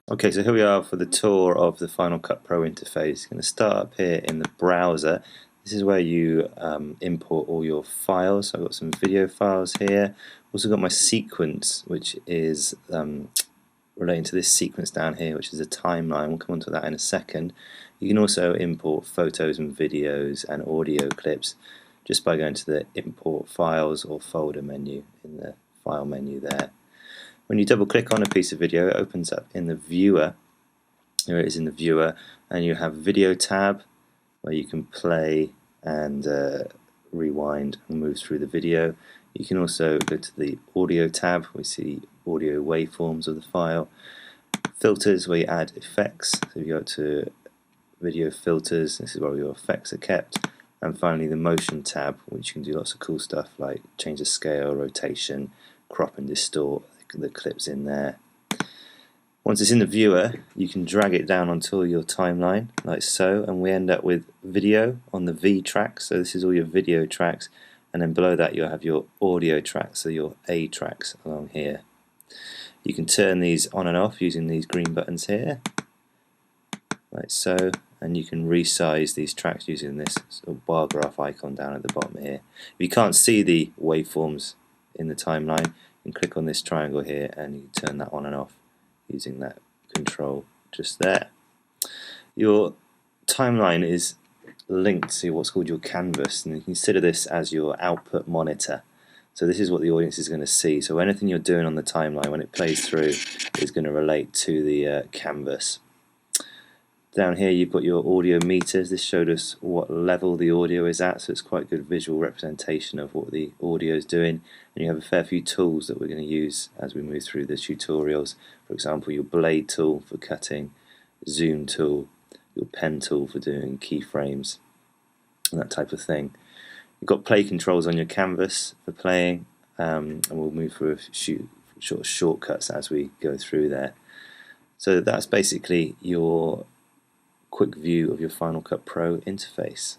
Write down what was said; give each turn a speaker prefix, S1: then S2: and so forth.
S1: Okay, so here we are for the tour of the Final Cut Pro interface. I'm going to start up here in the browser. This is where you import all your files. So I've got some video files here. Also got my sequence, which is relating to this sequence down here, which is a timeline. We'll come on to that in a second. You can also import photos and videos and audio clips just by going to the Import Files or Folder menu in the File menu there. When you double click on a piece of video, it opens up in the viewer. Here it is in the viewer, and you have video tab where you can play and rewind and move through the video. You can also go to the audio tab. We see audio waveforms of the file. Filters, where you add effects. So if you go to video filters, this is where your effects are kept. And finally the motion tab, which you can do lots of cool stuff like change the scale, rotation, crop and distort the clips in there. Once it's in the viewer, you can drag it down onto your timeline like so, and we end up with video on the V track. So this is all your video tracks, and then below that you'll have your audio tracks, so your A tracks along here. You can turn these on and off using these green buttons here like so, and you can resize these tracks using this sort of bar graph icon down at the bottom here. If you can't see the waveforms in the timeline, you can click on this triangle here and you can turn that on and off using that control just there. Your timeline is linked to what's called your canvas, and you consider this as your output monitor. So this is what the audience is going to see. So anything you're doing on the timeline, when it plays through, is going to relate to the canvas. Down here you've got your audio meters. This showed us what level the audio is at, so it's quite a good visual representation of what the audio is doing. And you have a fair few tools that we're going to use as we move through the tutorials. For example, your blade tool for cutting, zoom tool, your pen tool for doing keyframes, and that type of thing. You've got play controls on your canvas for playing, and we'll move through a few shortcuts as we go through there. So that's basically your quick view of your Final Cut Pro interface.